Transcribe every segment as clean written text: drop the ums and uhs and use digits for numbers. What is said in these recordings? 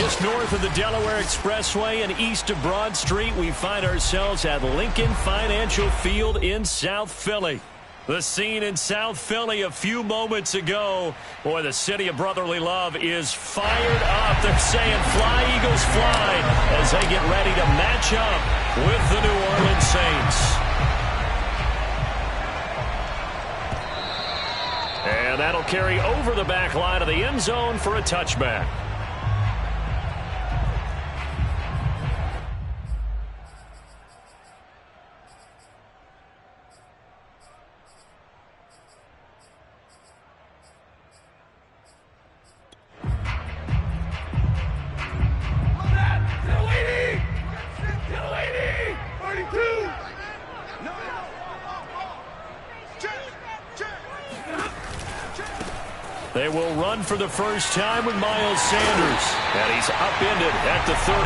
Just north of the Delaware Expressway and east of Broad Street, we find ourselves at Lincoln Financial Field in South Philly. The scene in South Philly a few moments ago. Boy, the city of brotherly love is fired up. They're saying fly, Eagles, fly, as they get ready to match up with the New Orleans Saints. And that'll carry over the back line of the end zone for a touchback. They will run for the first time with Miles Sanders. And he's upended at the 33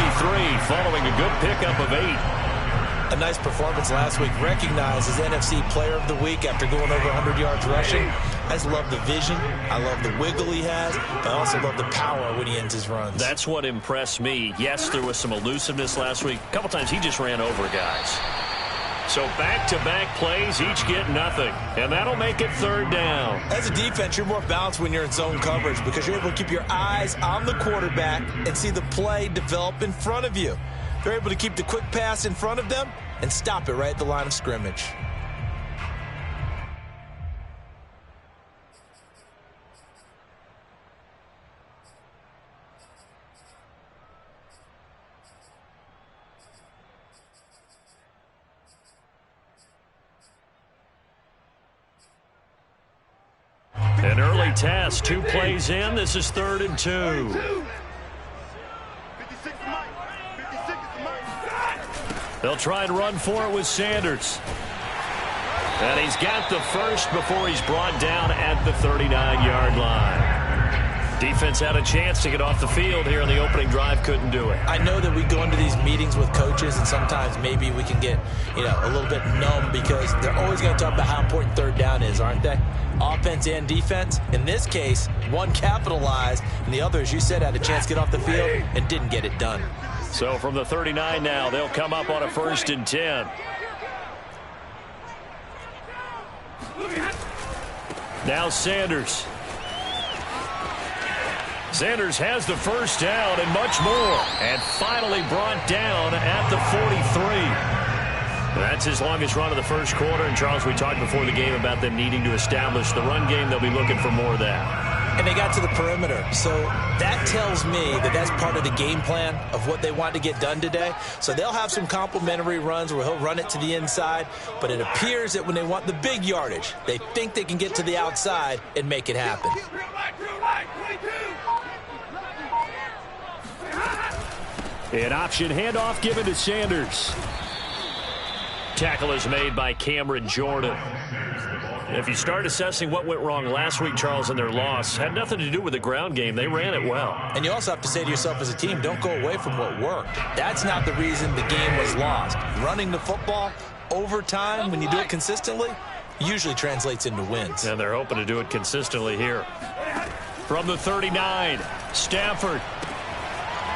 following a good pickup of 8. A nice performance last week. Recognized as NFC Player of the Week after going over 100 yards rushing. I just love the vision. I love the wiggle he has. But I also love the power when he ends his runs. That's what impressed me. Yes, there was some elusiveness last week. A couple times he just ran over guys. So back-to-back plays, each get nothing. And that'll make it third down. As a defense, you're more balanced when you're in zone coverage because you're able to keep your eyes on the quarterback and see the play develop in front of you. They're able to keep the quick pass in front of them and stop it right at the line of scrimmage. An early test, 2 plays in. This is 3rd and 2. They'll try and run for it with Sanders. And he's got the first before he's brought down at the 39-yard line. Defense had a chance to get off the field here in the opening drive, couldn't do it. I know that we go into these meetings with coaches, and sometimes maybe we can get, a little bit numb because they're always going to talk about how important third down is, aren't they? Offense and defense. In this case, one capitalized, and the other, as you said, had a chance to get off the field and didn't get it done. So from the 39 now, they'll come up on a 1st and 10. Now Sanders. Sanders has the first down and much more. And finally brought down at the 43. That's his longest run of the first quarter. And, Charles, we talked before the game about them needing to establish the run game. They'll be looking for more of that. And they got to the perimeter. So that tells me that that's part of the game plan of what they want to get done today. So they'll have some complimentary runs where he'll run it to the inside. But it appears that when they want the big yardage, they think they can get to the outside and make it happen. An option handoff given to Sanders. Tackle is made by Cameron Jordan. If you start assessing what went wrong last week, Charles, in their loss, had nothing to do with the ground game. They ran it well. And you also have to say to yourself as a team, don't go away from what worked. That's not the reason the game was lost. Running the football over time, when you do it consistently, usually translates into wins. And they're hoping to do it consistently here. From the 39, Stafford.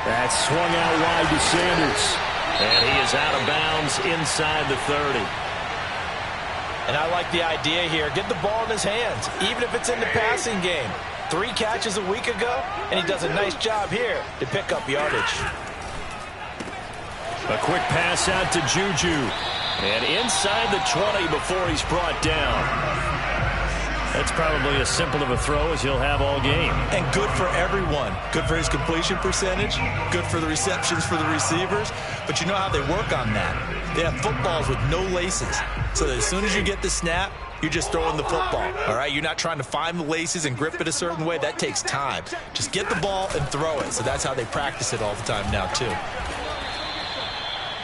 That's swung out wide to Sanders. And he is out of bounds inside the 30. And I like the idea here. Get the ball in his hands, even if it's in the passing game. 3 catches a week ago, and he does a nice job here to pick up yardage. A quick pass out to Juju. And inside the 20 before he's brought down. That's probably as simple of a throw as he'll have all game. And good for everyone. Good for his completion percentage. Good for the receptions for the receivers. But you know how they work on that. They have footballs with no laces. So that as soon as you get the snap, you're just throwing the football. All right? You're not trying to find the laces and grip it a certain way. That takes time. Just get the ball and throw it. So that's how they practice it all the time now, too.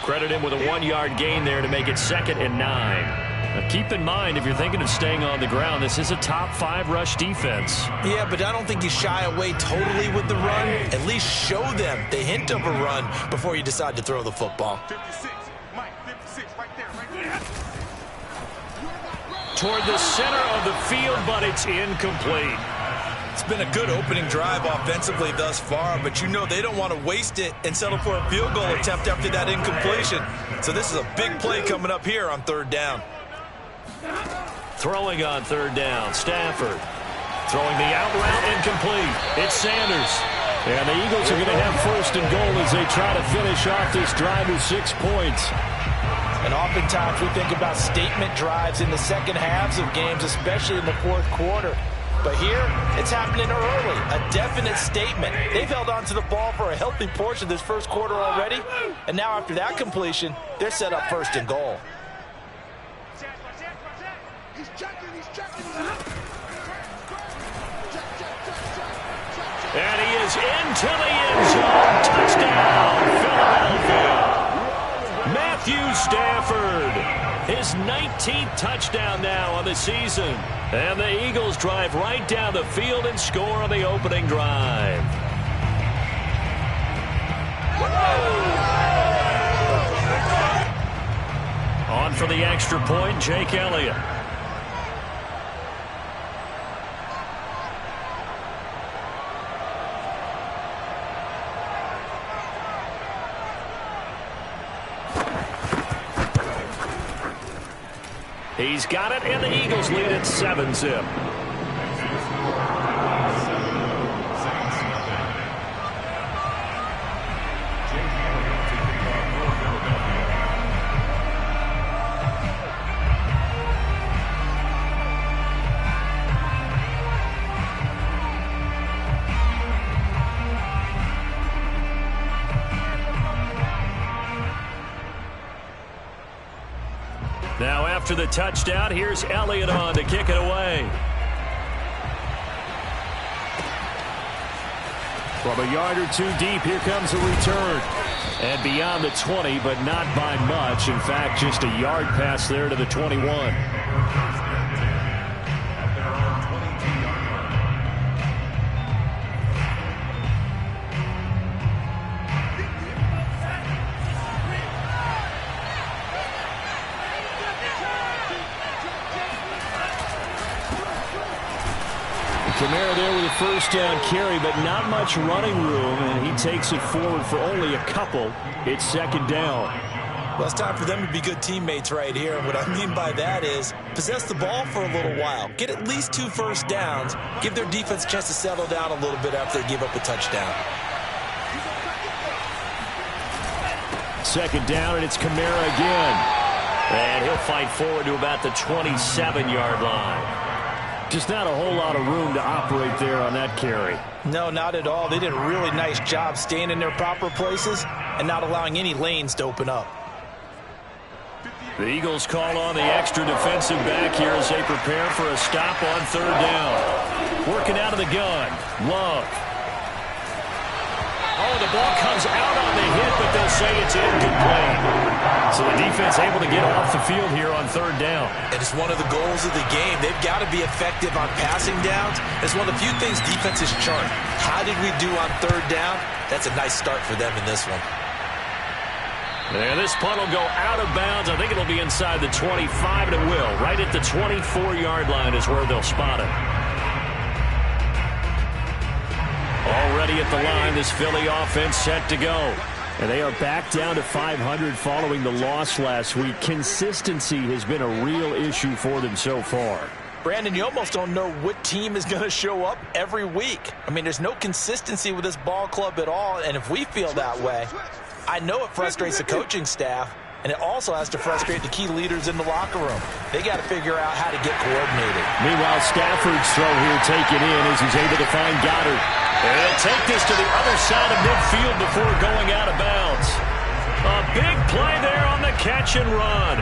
Credit him with a 1-yard gain there to make it 2nd and 9. Now keep in mind, if you're thinking of staying on the ground, this is a top 5 rush defense. Yeah, but I don't think you shy away totally with the run. At least show them the hint of a run before you decide to throw the football. 56, Mike, 56, right there. Toward the center of the field, but it's incomplete. It's been a good opening drive offensively thus far, but you know they don't want to waste it and settle for a field goal attempt after that incompletion. So this is a big play coming up here on third down. Throwing on third down, Stafford. Throwing the out route, incomplete. It's Sanders. And the Eagles are going to have first and goal as they try to finish off this drive with 6 points. And oftentimes we think about statement drives in the second halves of games, especially in the fourth quarter. But here, it's happening early, a definite statement. They've held on to the ball for a healthy portion of this first quarter already. And now after that completion, they're set up first and goal. And he is into the end zone. Touchdown, Philadelphia. Matthew Stafford, his 19th touchdown now on the season. And the Eagles drive right down the field and score on the opening drive. On for the extra point, Jake Elliott. He's got it, and the Eagles lead at 7-zip. Now after the touchdown, here's Elliott on to kick it away. From a yard or two deep, here comes a return. And beyond the 20, but not by much. In fact, just a yard pass there to the 21. Kamara there with a first down carry, but not much running room, and he takes it forward for only a couple. It's second down. Well, it's time for them to be good teammates right here. And what I mean by that is possess the ball for a little while. Get at least 2 first downs. Give their defense a chance to settle down a little bit after they give up a touchdown. Second down, and it's Kamara again. And he'll fight forward to about the 27-yard line. Just not a whole lot of room to operate there on that carry. No, not at all. They did a really nice job staying in their proper places and not allowing any lanes to open up. The Eagles call on the extra defensive back here as they prepare for a stop on third down. Working out of the gun, Love. Oh, the ball comes out on the hit, but they'll say it's incomplete. So the defense able to get off the field here on third down. And it's one of the goals of the game. They've got to be effective on passing downs. It's one of the few things defenses chart. How did we do on third down? That's a nice start for them in this one. And this punt will go out of bounds. I think it'll be inside the 25, and it will. Right at the 24-yard line is where they'll spot it. Already at the line, this Philly offense set to go. And they are back down to 500 following the loss last week. Consistency has been a real issue for them so far. Brandon, you almost don't know what team is going to show up every week. I mean, there's no consistency with this ball club at all, and if we feel that way, I know it frustrates the coaching staff, and it also has to frustrate the key leaders in the locker room. They got to figure out how to get coordinated. Meanwhile, Stafford's throw here taken in as he's able to find Goddard. And he'll take this to the other side of midfield before going out of bounds. A big play there on the catch and run.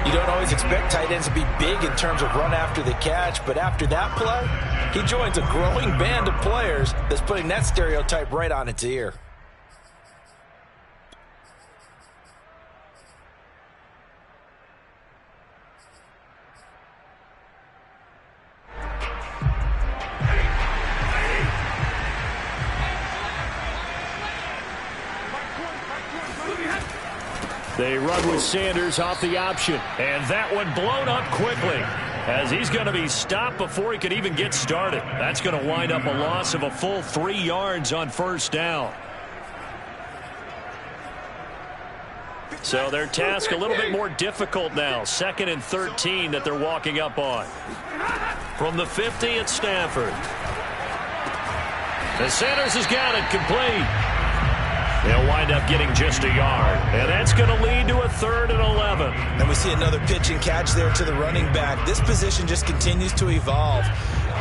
You don't always expect tight ends to be big in terms of run after the catch, but after that play, he joins a growing band of players that's putting that stereotype right on its ear. They run with Sanders off the option. And that one blown up quickly. as he's going to be stopped before he could even get started. That's going to wind up a loss of a full 3 yards on first down. So their task a little bit more difficult now. 2nd and 13 that they're walking up on. From the 50, it's Stafford. And Sanders has got it complete. They'll wind up getting just a yard. And that's going to lead to a 3rd and 11. And we see another pitch and catch there to the running back. This position just continues to evolve.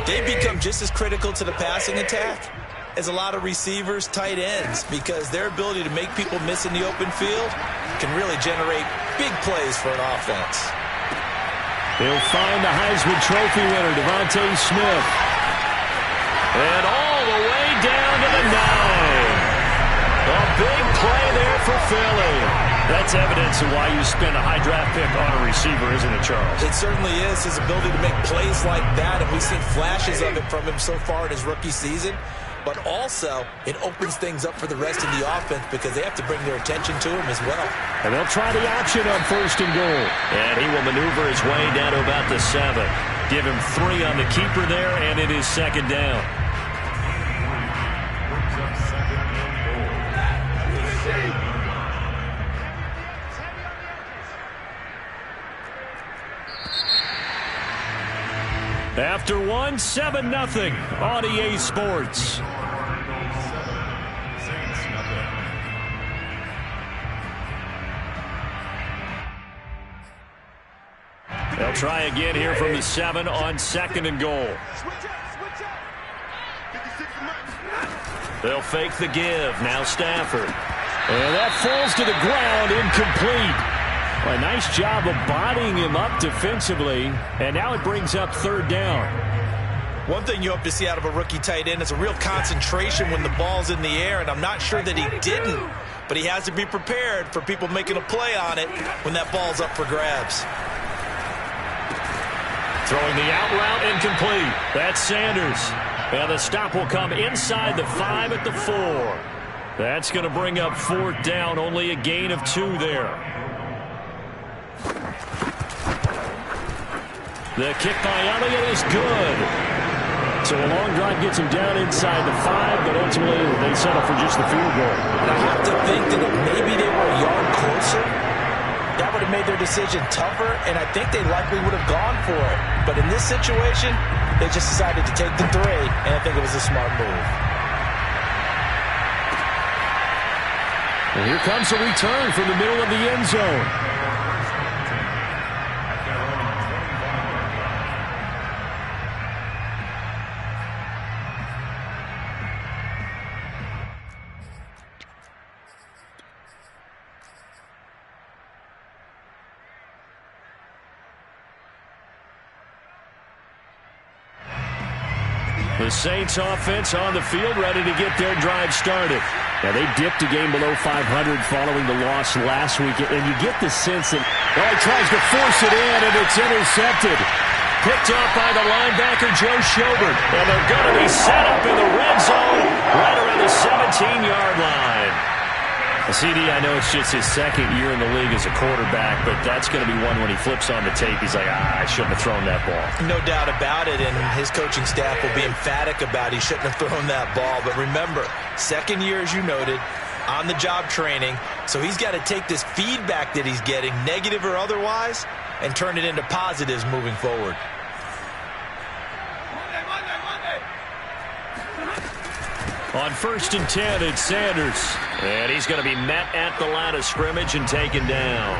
They've become just as critical to the passing attack as a lot of receivers, tight ends, because their ability to make people miss in the open field can really generate big plays for an offense. He'll find the Heisman Trophy winner, Devontae Smith. And all the way down to the 9. A big play there for Philly. That's evidence of why you spend a high draft pick on a receiver, isn't it, Charles? It certainly is. His ability to make plays like that, and we've seen flashes of it from him so far in his rookie season. But also, it opens things up for the rest of the offense because they have to bring their attention to him as well. And they'll try the option on 1st and goal. And he will maneuver his way down to about the 7. Give him 3 on the keeper there, and it is 2nd down. After 1, 7-0 on EA Sports. They'll try again here from the 7 on 2nd and goal. They'll fake the give. Now Stafford. And that falls to the ground, incomplete. A nice job of bodying him up defensively, and now it brings up 3rd down. One thing you hope to see out of a rookie tight end is a real concentration when the ball's in the air, and I'm not sure that he didn't, but he has to be prepared for people making a play on it when that ball's up for grabs. Throwing the out route incomplete. That's Sanders. And the stop will come inside the 5 at the 4. That's going to bring up 4th down, only a gain of 2 there. The kick by Elliott is good. So a long drive gets him down inside the 5, but ultimately they settle for just the field goal. And I have to think that if maybe they were a yard closer, that would have made their decision tougher, and I think they likely would have gone for it. But in this situation, they just decided to take the 3, and I think it was a smart move. And here comes a return from the middle of the end zone. The Saints offense on the field, ready to get their drive started. Now, they dipped a game below 500 following the loss last week, and you get the sense that he tries to force it in, and it's intercepted. Picked up by the linebacker, Joe Schobert. And they're going to be set up in the red zone right around the 17-yard line. CD, I know it's just his 2nd year in the league as a quarterback, but that's going to be one when he flips on the tape. He's like, I shouldn't have thrown that ball. No doubt about it, and his coaching staff will be emphatic about he shouldn't have thrown that ball. But remember, 2nd year, as you noted, on-the-job training, so he's got to take this feedback that he's getting, negative or otherwise, and turn it into positives moving forward. On 1st and 10, it's Sanders. And he's going to be met at the line of scrimmage and taken down.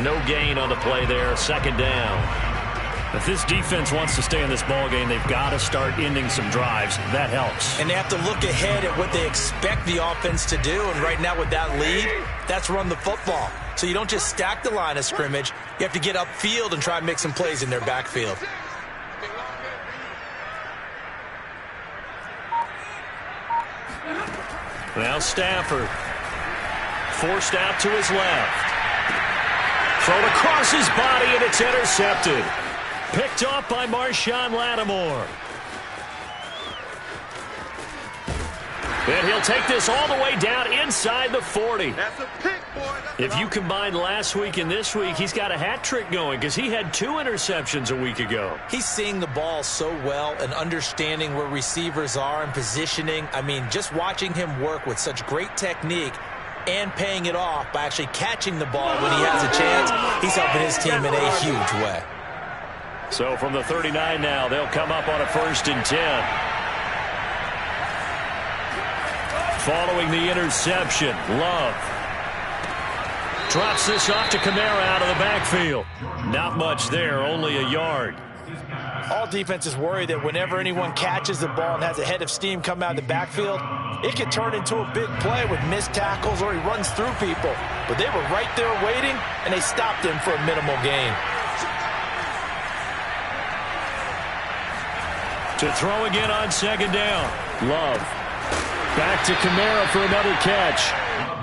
No gain on the play there, 2nd down. If this defense wants to stay in this ballgame, they've got to start ending some drives. That helps. And they have to look ahead at what they expect the offense to do. And right now with that lead, that's run the football. So you don't just stack the line of scrimmage. You have to get upfield and try and make some plays in their backfield. Now Stafford. Forced out to his left. Thrown across his body, and it's intercepted. Picked off by Marshawn Lattimore. And he'll take this all the way down inside the 40. That's a pick, boy. If you combine last week and this week, he's got a hat trick going because he had 2 interceptions a week ago. He's seeing the ball so well and understanding where receivers are and positioning. I mean, just watching him work with such great technique and paying it off by actually catching the ball when he has a chance, he's helping his team in a huge way. So from the 39 now, they'll come up on a 1st and 10. Following the interception, Love drops this off to Kamara out of the backfield. Not much there, only a yard. All defenses worry that whenever anyone catches the ball and has a head of steam come out of the backfield, it could turn into a big play with missed tackles or he runs through people. But they were right there waiting, and they stopped him for a minimal gain. To throw again on 2nd down. Love. Back to Kamara for another catch.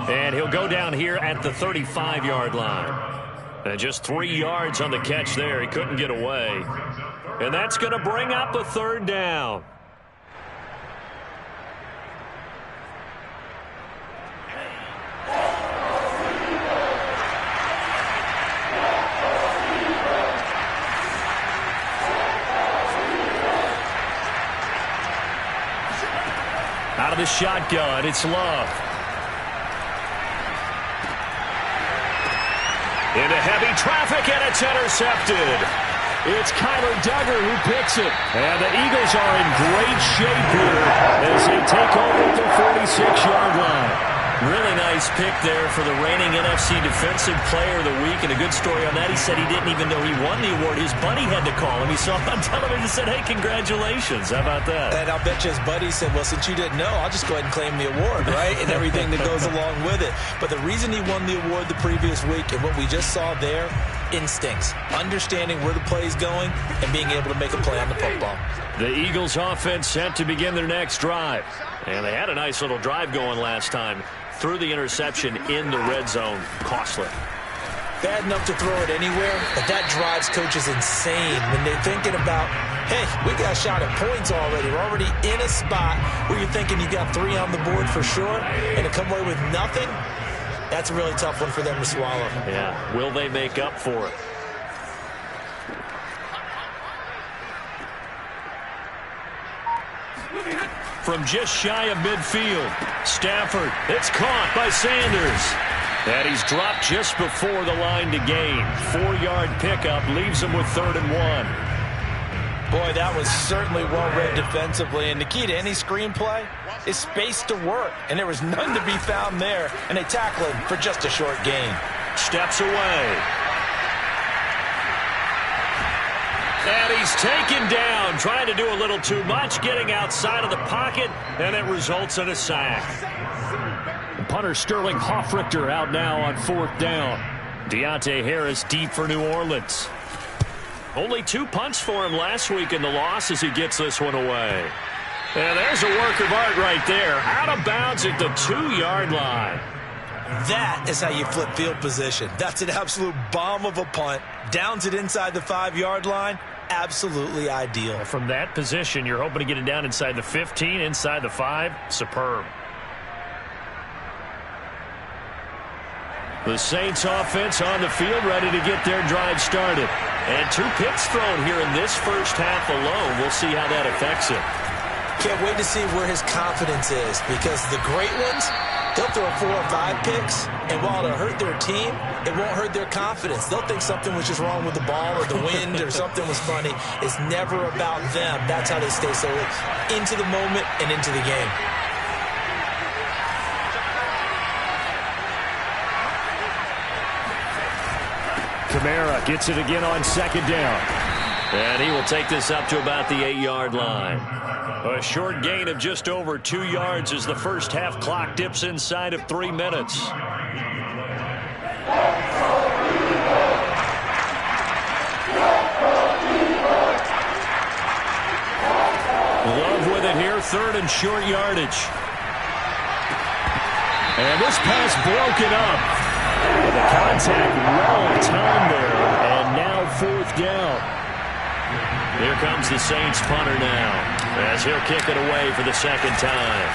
And he'll go down here at the 35-yard line. And just 3 yards on the catch there. He couldn't get away. And that's going to bring up a 3rd down. Out of the shotgun, it's Love. Into heavy traffic, and it's intercepted. It's Kyler Duggar who picks it. And the Eagles are in great shape here as they take over at the 46-yard line. Really nice pick there for the reigning NFC Defensive Player of the Week. And a good story on that, he said he didn't even know he won the award. His buddy had to call him. He saw him on television and said, hey, congratulations. How about that? And I'll bet you his buddy said, well, since you didn't know, I'll just go ahead and claim the award, right? And everything that goes along with it. But the reason he won the award the previous week and what we just saw there, instincts, understanding where the play is going and being able to make a play on the football. The Eagles offense set to begin their next drive. And they had a nice little drive going last time. Threw the interception in the red zone. Costly. Bad enough to throw it anywhere, but that drives coaches insane when they're thinking about, hey, we got a shot at points already. We're already in a spot where you're thinking you got 3 on the board for sure, and to come away with nothing, that's a really tough one for them to swallow. Yeah, will they make up for it? From just shy of midfield, Stafford, it's caught by Sanders. And he's dropped just before the line to gain. 4-yard pickup leaves him with 3rd and 1. Boy, that was certainly well read defensively. And the key to any screenplay is space to work. And there was none to be found there. And they tackle him for just a short gain. Steps away. And he's taken down, trying to do a little too much, getting outside of the pocket, and it results in a sack. Punter Sterling Hoffrichter out now on 4th down. Deontay Harris deep for New Orleans. Only 2 punts for him last week in the loss as he gets this one away. And there's a work of art right there. Out of bounds at the 2-yard line. That is how you flip field position. That's an absolute bomb of a punt. Downs it inside the 5-yard line. Absolutely ideal. From that position, you're hoping to get it down inside the 15, inside the 5. Superb. The Saints offense on the field, ready to get their drive started. And 2 picks thrown here in this first half alone. We'll see how that affects it. Can't wait to see where his confidence is, because the great ones, they'll throw 4 or 5 picks, and while it'll hurt their team, it won't hurt their confidence. They'll think something was just wrong with the ball or the wind or something was funny. It's never about them. That's how they stay so into the moment and into the game. Kamara gets it again on 2nd down. And he will take this up to about the 8-yard line. A short gain of just over 2 yards as the first half clock dips inside of 3 minutes. Love with it here, 3rd and short yardage. And this pass broken up. The contact well timed there, and now 4th down. Here comes the Saints punter now, as he'll kick it away for the 2nd time.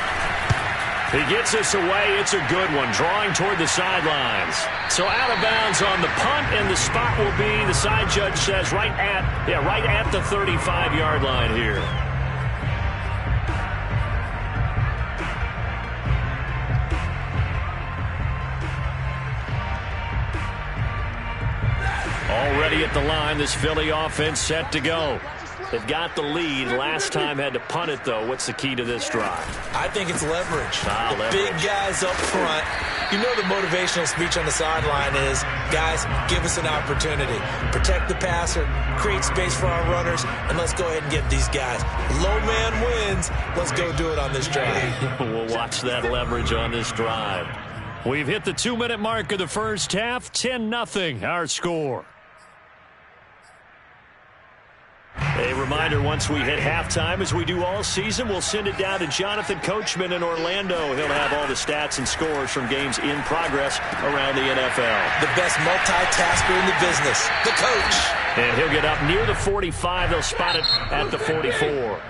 He gets us away. It's a good one, drawing toward the sidelines. So out of bounds on the punt, and the spot will be, the side judge says, right at the 35-yard line here. Already at the line, this Philly offense set to go. They've got the lead. Last time had to punt it, though. What's the key to this drive? I think it's leverage. Leverage. Big guys up front. You know the motivational speech on the sideline is, guys, give us an opportunity. Protect the passer, create space for our runners, and let's go ahead and get these guys. Low man wins. Let's go do it on this drive. We'll watch that leverage on this drive. We've hit the 2-minute mark of the first half. 10-0 our score. A reminder, once we hit halftime, as we do all season, we'll send it down to Jonathan Coachman in Orlando. He'll have all the stats and scores from games in progress around the NFL. The best multitasker in the business, the coach. And he'll get up near the 45. They'll spot it at the 44.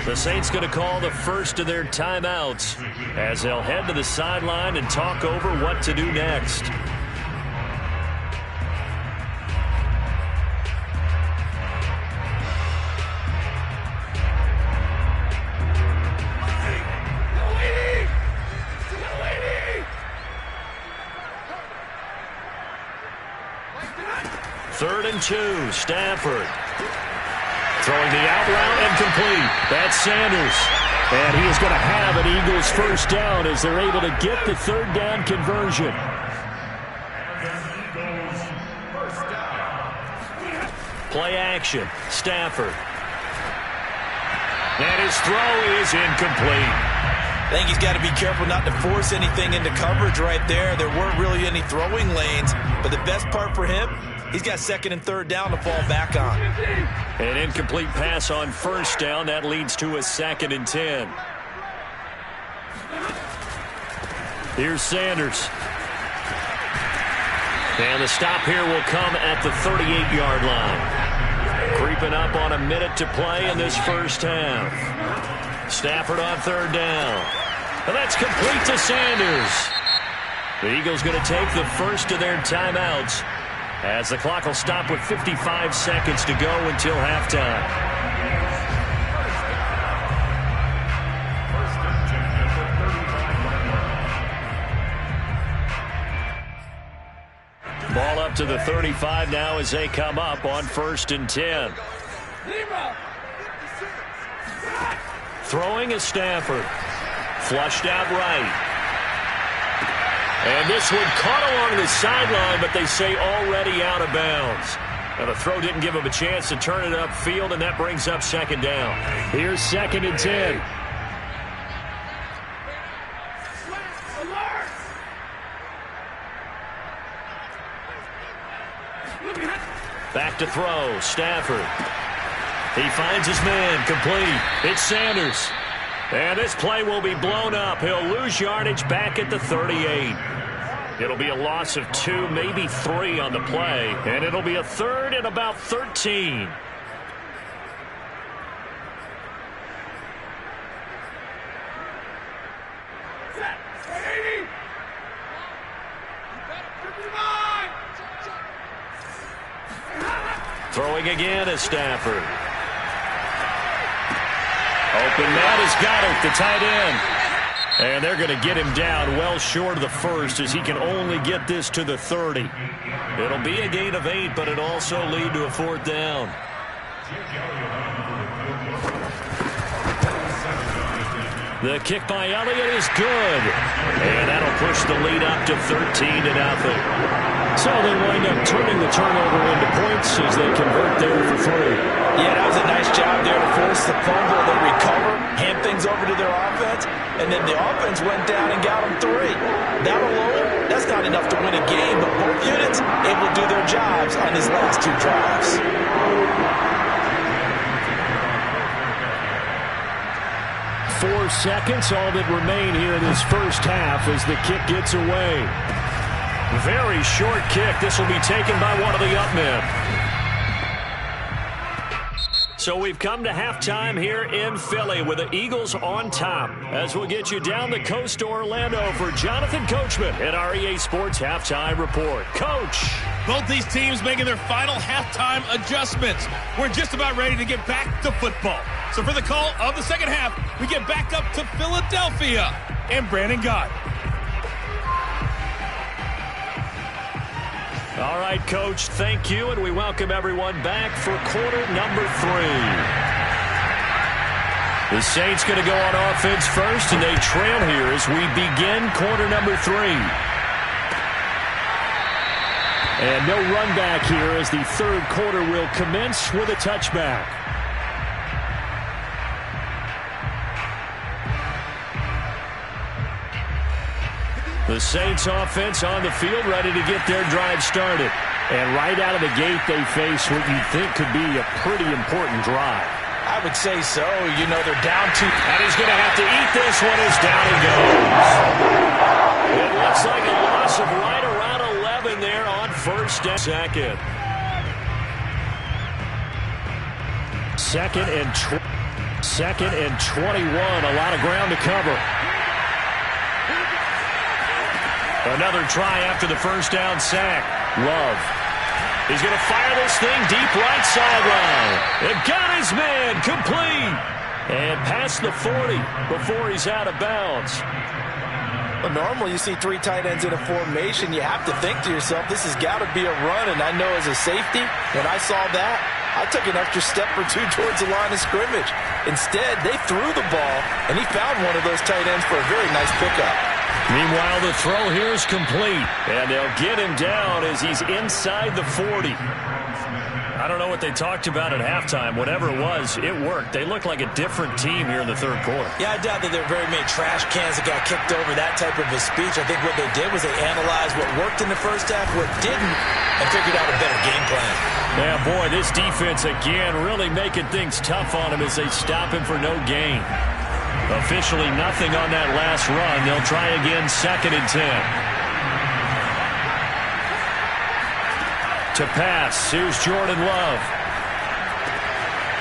The Saints going to call the first of their timeouts as they'll head to the sideline and talk over what to do next. Third and 2, Stafford. Throwing the out route and complete. That's Sanders. And he is going to have an Eagles first down as they're able to get the third down conversion. Play action. Stafford. And his throw is incomplete. I think he's got to be careful not to force anything into coverage right there. There weren't really any throwing lanes, but the best part for him, he's got second and third down to fall back on. An incomplete pass on first down. That leads to a 2nd and 10. Here's Sanders. And the stop here will come at the 38-yard line. Creeping up on a minute to play in this first half. Stafford on third down. And that's complete to Sanders. The Eagles going to take the first of their timeouts as the clock will stop with 55 seconds to go until halftime. Ball up to the 35 now as they come up on 1st and 10. Throwing is Stafford. Flushed out right. And this one caught along the sideline, but they say already out of bounds. And the throw didn't give him a chance to turn it upfield, and that brings up 2nd down. Here's 2nd and 10. Back to throw, Stafford. He finds his man, complete. It's Sanders. And this play will be blown up. He'll lose yardage back at the 38. It'll be a loss of 2, maybe 3 on the play. And it'll be a 3rd and about 13. Throwing again is Stafford. Open man has got it, the tight end. And they're going to get him down well short of the first as he can only get this to the 30. It'll be a gain of 8, but it'll also lead to a 4th down. The kick by Elliott is good. And that'll push the lead up to 13-0. So they wind up turning the turnover into points as they convert there for 3. Yeah, that was a nice job there to force the fumble, then recover, hand things over to their offense, and then the offense went down and got them 3. That alone, that's not enough to win a game, but both units able to do their jobs on these last 2 drives. 4 seconds, all that remain here in this first half as the kick gets away. Very short kick. This will be taken by one of the up men. So we've come to halftime here in Philly with the Eagles on top. As we'll get you down the coast to Orlando for Jonathan Coachman at our EA Sports Halftime Report. Coach. Both these teams making their final halftime adjustments. We're just about ready to get back to football. So for the call of the second half, we get back up to Philadelphia and Brandon Gott. All right, Coach, thank you, and we welcome everyone back for quarter number 3. The Saints going to go on offense first, and they trail here as we begin quarter number 3. And no run back here as the third quarter will commence with a touchback. The Saints offense on the field ready to get their drive started. And right out of the gate, they face what you think could be a pretty important drive. I would say so. You know, they're down 2. And he's going to have to eat this one as down he goes. It looks like a loss of right around 11 there on first and second. Second and 21. A lot of ground to cover. Another try after the first down sack. Love. He's going to fire this thing deep right sideline. It got his man complete. And past the 40 before he's out of bounds. Well, normally you see 3 tight ends in a formation. You have to think to yourself, this has got to be a run. And I know as a safety, when I saw that, I took an extra step or 2 towards the line of scrimmage. Instead, they threw the ball, and he found one of those tight ends for a very nice pickup. Meanwhile, the throw here is complete, and they'll get him down as he's inside the 40. I don't know what they talked about at halftime. Whatever it was, it worked. They look like a different team here in the third quarter. Yeah, I doubt that there were very many trash cans that got kicked over that type of a speech. I think what they did was they analyzed what worked in the first half, what didn't, and figured out a better game plan. Yeah, boy, this defense again really making things tough on him as they stop him for no gain. Officially nothing on that last run. They'll try again, 2nd and 10. To pass, here's Jordan Love.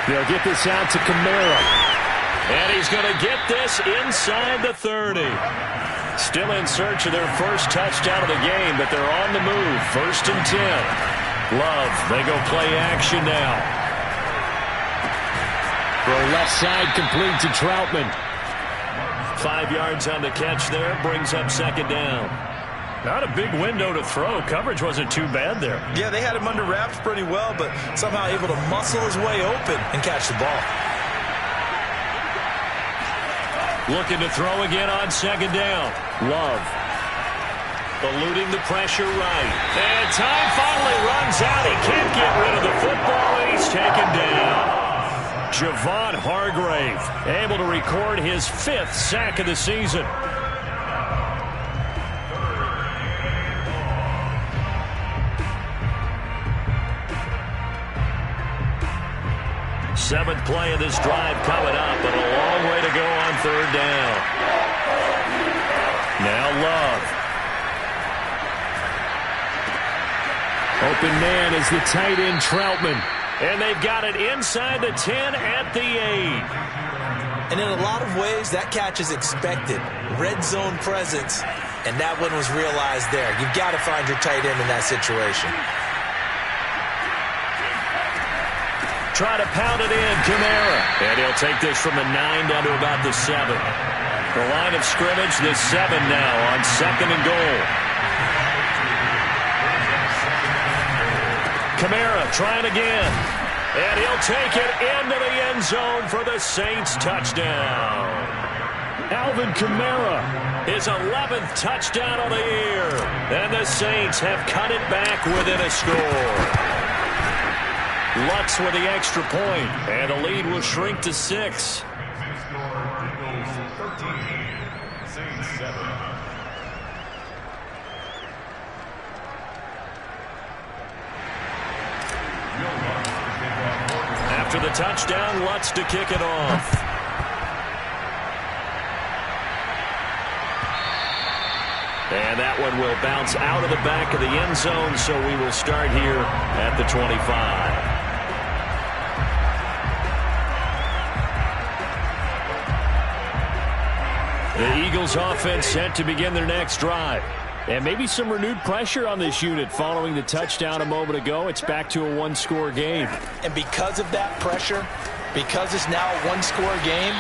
They'll get this out to Kamara. And he's going to get this inside the 30. Still in search of their first touchdown of the game, but they're on the move. 1st and 10. Love, they go play action now. Throw left side complete to Troutman. 5 yards on the catch there, brings up 2nd down. Not a big window to throw. Coverage wasn't too bad there. Yeah, they had him under wraps pretty well, but somehow able to muscle his way open and catch the ball. Looking to throw again on 2nd down. Love. Eluding the pressure right. And time finally runs out. He can't get rid of the football, and he's taken down. Javon Hargrave able to record his 5th sack of the season. Seventh play of this drive coming up, but a long way to go on 3rd down. Now Love. Open man is the tight end Troutman. And they've got it inside the 10 at the 8. And in a lot of ways, that catch is expected. Red zone presence, and that one was realized there. You've got to find your tight end in that situation. Try to pound it in, Kamara. And he'll take this from the 9 down to about the 7. The line of scrimmage, the 7 now on 2nd and goal. Kamara trying again. And he'll take it into the end zone for the Saints touchdown. Alvin Kamara, his 11th touchdown of the year. And the Saints have cut it back within a score. Lutz with the extra point, and the lead will shrink to 6. After the touchdown, Lutz to kick it off. And that one will bounce out of the back of the end zone, so we will start here at the 25. The Eagles offense set to begin their next drive. And maybe some renewed pressure on this unit following the touchdown a moment ago. It's back to a one-score game. And because of that pressure, because it's now a one-score game,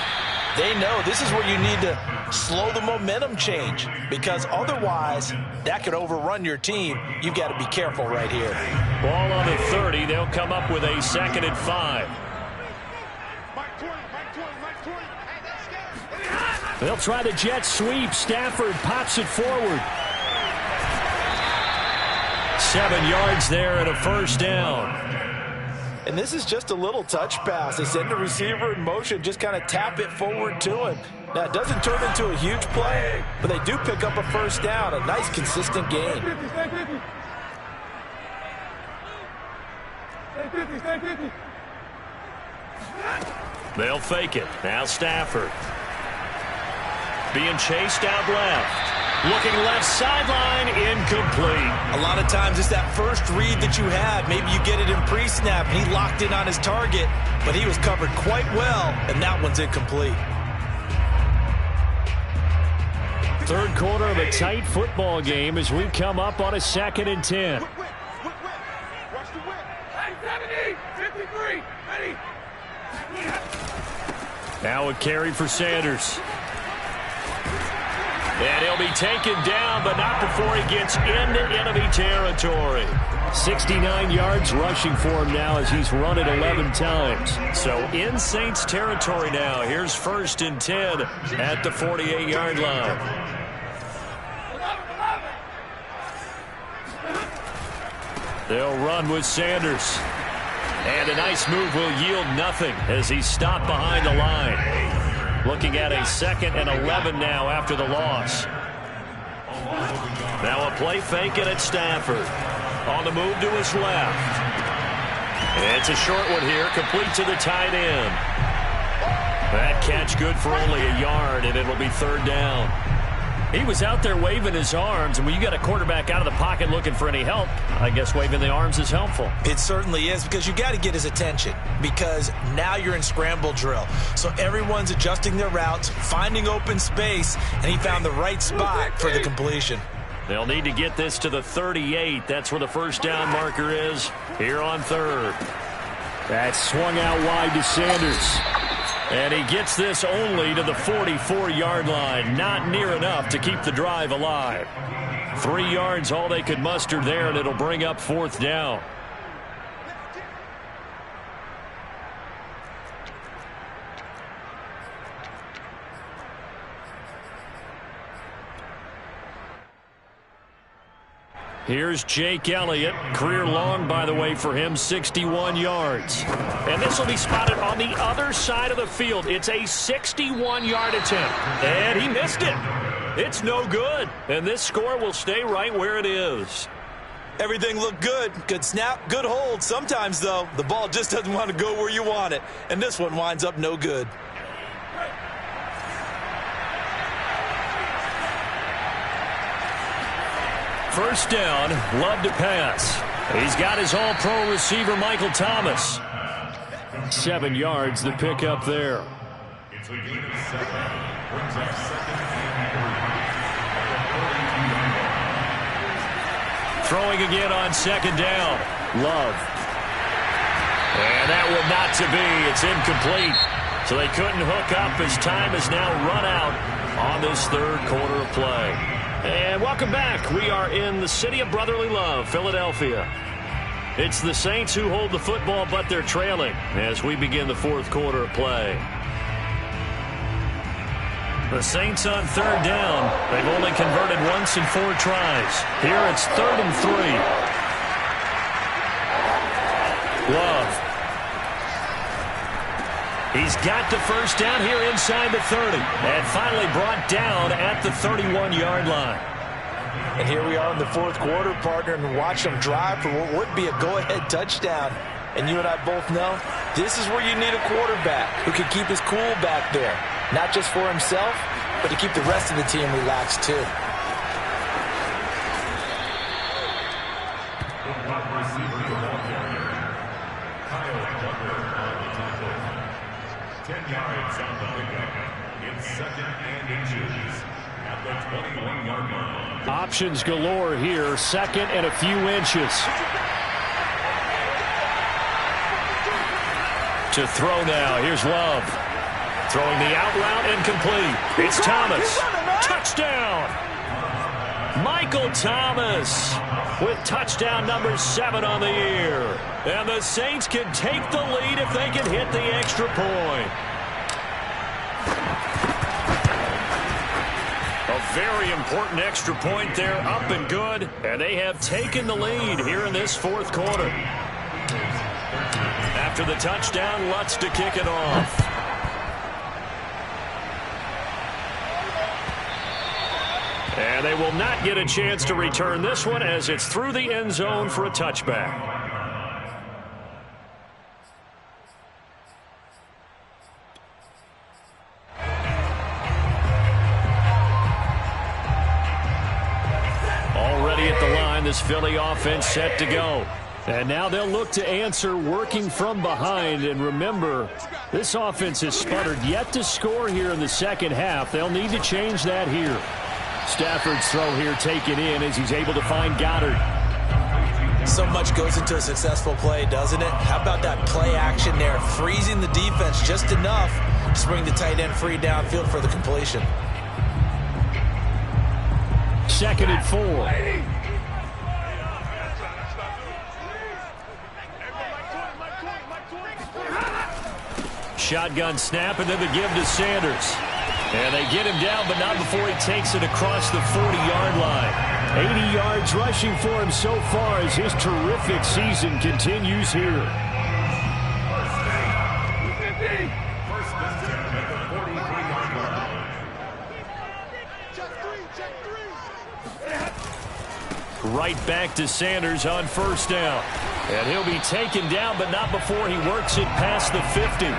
they know this is where you need to slow the momentum change, because otherwise that could overrun your team. You've got to be careful right here. Ball on the 30. They'll come up with a 2nd and 5. They'll try the jet sweep. Stafford pops it forward. 7 yards there and a first down. And this is just a little touch pass. They send the receiver in motion, just kind of tap it forward to him. Now, it doesn't turn into a huge play, but they do pick up a first down, a nice, consistent gain. They'll fake it. Now Stafford. Being chased out left. Looking left sideline, incomplete. A lot of times it's that first read that you have. Maybe you get it in pre-snap, and he locked in on his target, but he was covered quite well, and that one's incomplete. Third quarter of a tight football game as we come up on a 2nd and 10. Watch the whip. 70, 53, ready. Now a carry for Sanders. And he'll be taken down, but not before he gets into enemy territory. 69 yards rushing for him now as he's run it 11 times. So in Saints territory now. Here's 1st and 10 at the 48-yard line. They'll run with Sanders. And a nice move will yield nothing as he's stopped behind the line. Looking at a 2nd and 11 now after the loss. Now a play fake and it's Stafford. On the move to his left. It's a short one here, complete to the tight end. That catch good for only a yard, and it'll be 3rd down. He was out there waving his arms, and when you got a quarterback out of the pocket looking for any help, I guess waving the arms is helpful. It certainly is, because you got to get his attention, because now you're in scramble drill. So everyone's adjusting their routes, finding open space, and he found the right spot for the completion. They'll need to get this to the 38. That's where the first down marker is here on 3rd. That's swung out wide to Sanders. And he gets this only to the 44-yard line. Not near enough to keep the drive alive. 3 yards all they could muster there, and it'll bring up 4th down. Here's Jake Elliott. Career long, by the way, for him, 61 yards. And this will be spotted on the other side of the field. It's a 61-yard attempt. And he missed it. It's no good. And this score will stay right where it is. Everything looked good. Good snap, good hold. Sometimes, though, the ball just doesn't want to go where you want it. And this one winds up no good. First down, Love to pass. He's got his all-pro receiver, Michael Thomas. 7 yards, the pickup there. Throwing again on 2nd down. Love. And that one not to be. It's incomplete. So they couldn't hook up as time has now run out on this 3rd quarter of play. And welcome back. We are in the city of brotherly love, Philadelphia. It's the Saints who hold the football, but they're trailing as we begin the 4th quarter of play. The Saints on 3rd down. They've only converted once in 4 tries. Here it's 3rd and 3. Love. He's got the first down here inside the 30. And finally brought down at the 31-yard line. And here we are in the 4th quarter, partner, and watch them drive for what would be a go-ahead touchdown. And you and I both know this is where you need a quarterback who can keep his cool back there. Not just for himself, but to keep the rest of the team relaxed too. Options galore here. Second and a few inches. To throw now. Here's Love. Throwing the out route incomplete. It's Thomas. Touchdown. Michael Thomas with touchdown number 7 on the year. And the Saints can take the lead if they can hit the extra point. A very important extra point there, up and good. And they have taken the lead here in this fourth quarter. After the touchdown, Lutz to kick it off. And they will not get a chance to return this one as it's through the end zone for a touchback. Already at the line, this Philly offense set to go. And now they'll look to answer working from behind. And remember, this offense has sputtered yet to score here in the second half. They'll need to change that here. Stafford's throw here taken in as he's able to find Goddard. So much goes into a successful play, doesn't it? How about that play action there? Freezing the defense just enough to bring the tight end free downfield for the completion. 2nd and 4. Shotgun snap, and then the give to Sanders. And they get him down, but not before he takes it across the 40-yard line. 80 yards rushing for him so far as his terrific season continues here. Right back to Sanders on first down. And he'll be taken down, but not before he works it past the 50.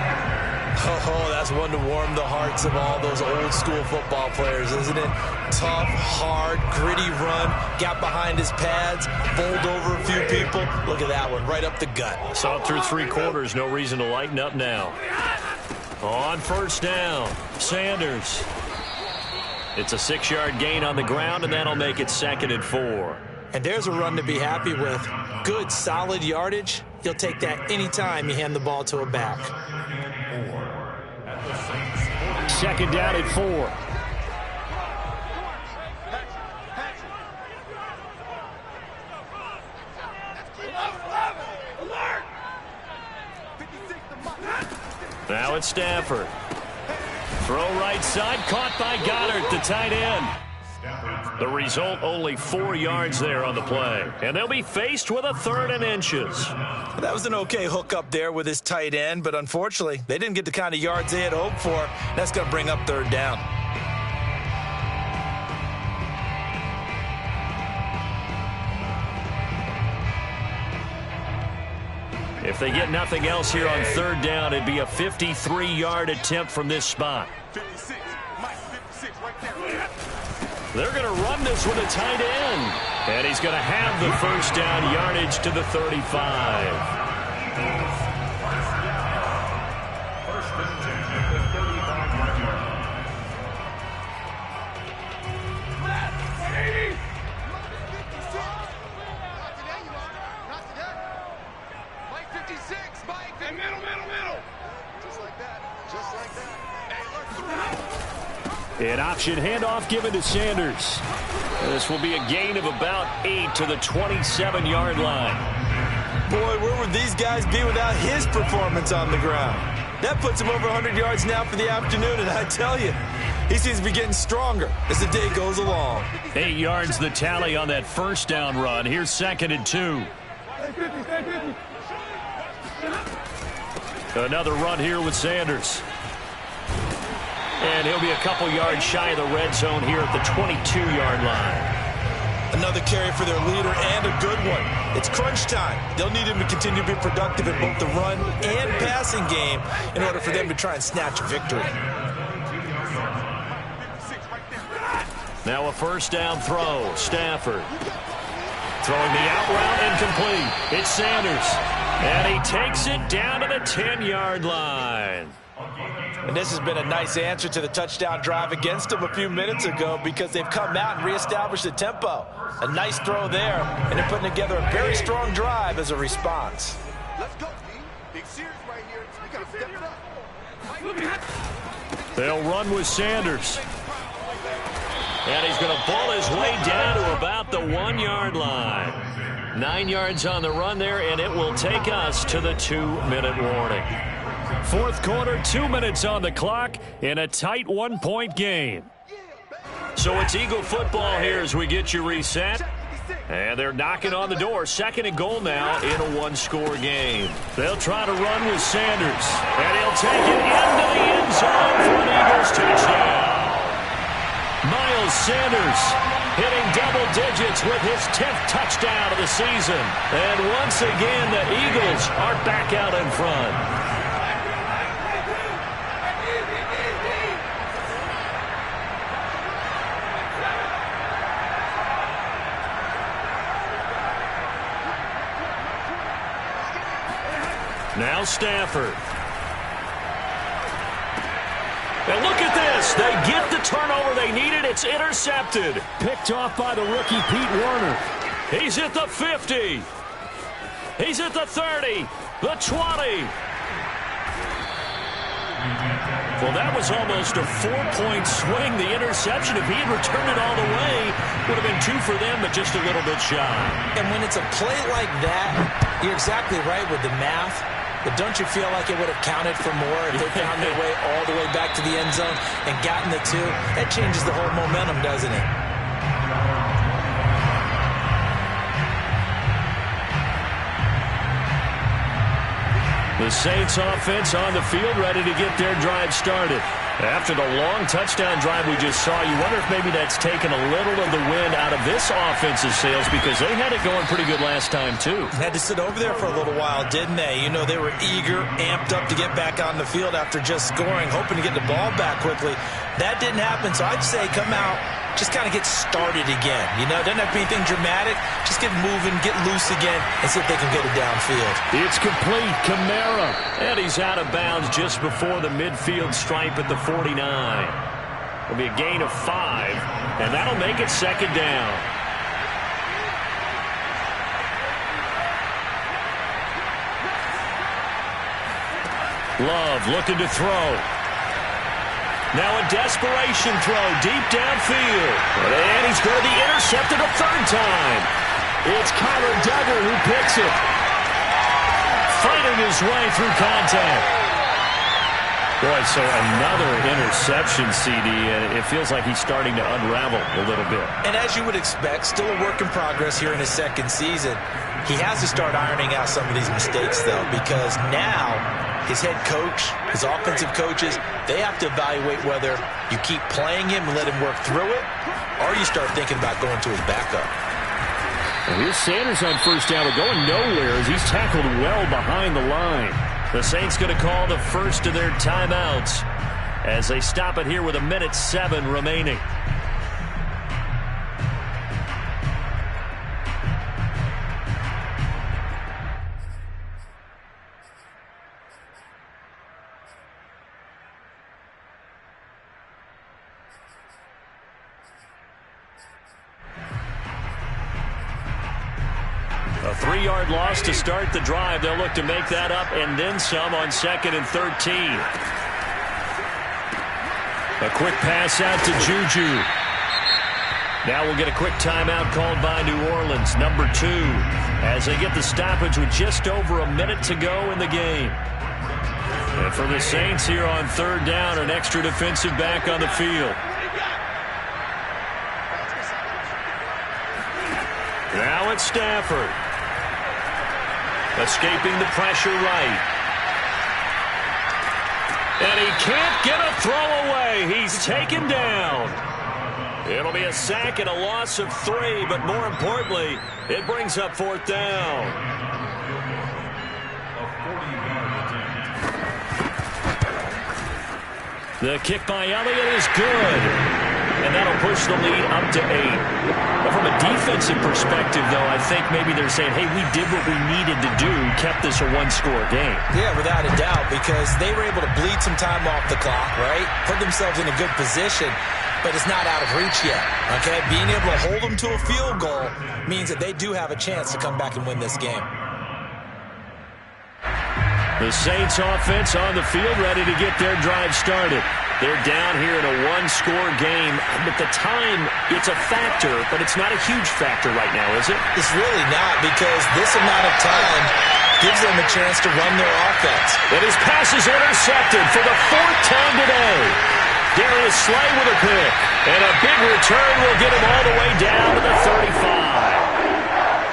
Oh, that's one to warm the hearts of all those old-school football players, isn't it? Tough, hard, gritty run, got behind his pads, bowled over a few people. Look at that one, right up the gut. Saw through 3 quarters, no reason to lighten up now. On first down, Sanders. It's a 6-yard gain on the ground, and that'll make it 2nd and 4. And there's a run to be happy with. Good, solid yardage. You'll take that anytime you hand the ball to a back. 2nd down at 4. Now it's Stafford. Throw right side, caught by Goddard, the tight end. The result, only 4 yards there on the play. And they'll be faced with a 3rd and inches. That was an okay hook up there with his tight end, but unfortunately, they didn't get the kind of yards they had hoped for. That's going to bring up 3rd down. If they get nothing else here on 3rd down, it'd be a 53-yard attempt from this spot. 56, Mike, 56, right there. They're going to run this with a tight end. And he's going to have the first down, yardage to the 35. An option handoff given to Sanders. This will be a gain of about 8 to the 27-yard line. Boy, where would these guys be without his performance on the ground? That puts him over 100 yards now for the afternoon, and I tell you, he seems to be getting stronger as the day goes along. 8 yards the tally on that first down run. Here's 2nd and 2. Another run here with Sanders. And he'll be a couple yards shy of the red zone here at the 22-yard line. Another carry for their leader, and a good one. It's crunch time. They'll need him to continue to be productive in both the run and passing game in order for them to try and snatch a victory. Now a first down throw. Stafford. Throwing the out route incomplete. It's Sanders. And he takes it down to the 10-yard line. And this has been a nice answer to the touchdown drive against them a few minutes ago because they've come out and reestablished the tempo. A nice throw there, and they're putting together a very strong drive as a response. Let's go, D. Big series right here. You gotta step it up. They'll run with Sanders. And he's going to ball his way down to about the 1-yard line. 9 yards on the run there, and it will take us to the 2-minute warning. Fourth quarter, 2 minutes on the clock in a tight 1-point game. So it's Eagle football here as we get you reset. And they're knocking on the door. 2nd and goal now in a 1-score game. They'll try to run with Sanders. And he'll take it into the end zone for an Eagles touchdown. Miles Sanders hitting double digits with his 10th touchdown of the season. And once again, the Eagles are back out in front. Now Stafford. And look at this. They get the turnover they needed. It's intercepted. Picked off by the rookie Pete Werner. He's at the 50. He's at the 30. The 20. Well, that was almost a 4-point swing. The interception, if he had returned it all the way, would have been 2 for them, but just a little bit shy. And when it's a play like that, you're exactly right with the math. But don't you feel like it would have counted for more if they found their way all the way back to the end zone and gotten the 2? That changes the whole momentum, doesn't it? The Saints offense on the field ready to get their drive started. After the long touchdown drive we just saw, you wonder if maybe that's taken a little of the wind out of this offense's sails because they had it going pretty good last time, too. Had to sit over there for a little while, didn't they? You know, they were eager, amped up to get back on the field after just scoring, hoping to get the ball back quickly. That didn't happen, so I'd say come out, just kind of get started again. You know, doesn't have to be anything dramatic. Just get moving, get loose again, and see if they can get it downfield. It's complete. Kamara. And he's out of bounds just before the midfield stripe at the 49. It'll be a gain of 5, and that'll make it 2nd down. Love looking to throw. Now a desperation throw deep downfield. And he's going to be intercepted a 3rd time. It's Kyler Duggar who picks it. Fighting his way through contact. Boy, so another interception, CD, and it feels like he's starting to unravel a little bit. And as you would expect, still a work in progress here in his 2nd season. He has to start ironing out some of these mistakes, though, because now his head coach, his offensive coaches, they have to evaluate whether you keep playing him and let him work through it, or you start thinking about going to his backup. And here's Sanders on 1st down, but going nowhere as he's tackled well behind the line. The Saints going to call the first of their timeouts as they stop it here with 1:07 remaining. A 3-yard loss to start the drive. They'll look to make that up and then some on 2nd and 13. A quick pass out to Juju. Now we'll get a quick timeout called by New Orleans, number 2, as they get the stoppage with just over a minute to go in the game. And for the Saints here on 3rd down, an extra defensive back on the field. Now it's Stafford. Escaping the pressure right. And he can't get a throw away. He's taken down. It'll be a sack and a loss of 3, but more importantly, it brings up 4th down. The kick by Elliott is good. And that'll push the lead up to 8. But from a defensive perspective, though, I think maybe they're saying, hey, we did what we needed to do, kept this a one-score game. Yeah, without a doubt, because they were able to bleed some time off the clock, right? Put themselves in a good position, but it's not out of reach yet, okay? Being able to hold them to a field goal means that they do have a chance to come back and win this game. The Saints offense on the field, ready to get their drive started. They're down here in a one-score game. At the time, it's a factor, but it's not a huge factor right now, is it? It's really not, because this amount of time gives them a chance to run their offense. And his pass is intercepted for the 4th time today. Darius Slay with a pick. And a big return will get him all the way down to the 35.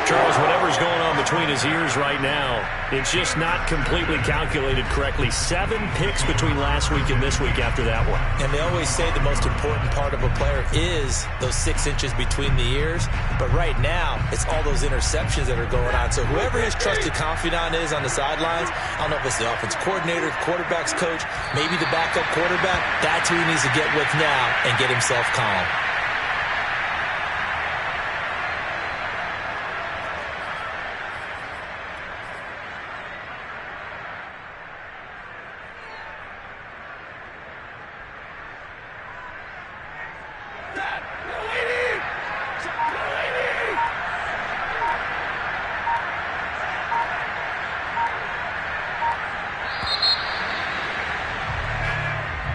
Charles, whatever's going on between his ears right now, it's just not completely calculated correctly. 7 picks between last week and this week after that one. And they always say the most important part of a player is those 6 inches between the ears. But right now, it's all those interceptions that are going on. So whoever his trusted confidant is on the sidelines, I don't know if it's the offensive coordinator, the quarterback's coach, maybe the backup quarterback, that's who he needs to get with now and get himself calm.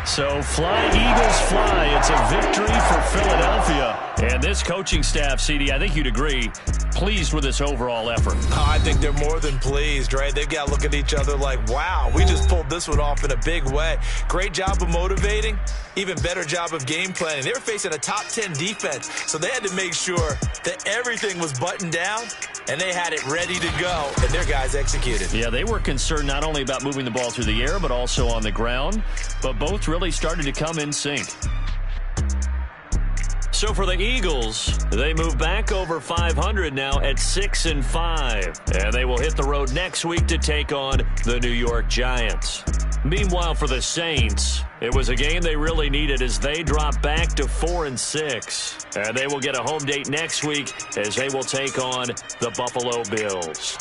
So fly, Eagles, fly. It's a victory for Philadelphia. And this coaching staff, CD, I think you'd agree, pleased with this overall effort. Oh, I think they're more than pleased, right? They've got to look at each other like, wow, we just pulled this one off in a big way. Great job of motivating, even better job of game planning. They were facing a top 10 defense, so they had to make sure that everything was buttoned down, and they had it ready to go, and their guys executed. Yeah, they were concerned not only about moving the ball through the air, but also on the ground, but both really started to come in sync. So for the Eagles, they move back over 500 now at 6-5. And they will hit the road next week to take on the New York Giants. Meanwhile, for the Saints, it was a game they really needed as they drop back to 4-6. And they will get a home date next week as they will take on the Buffalo Bills.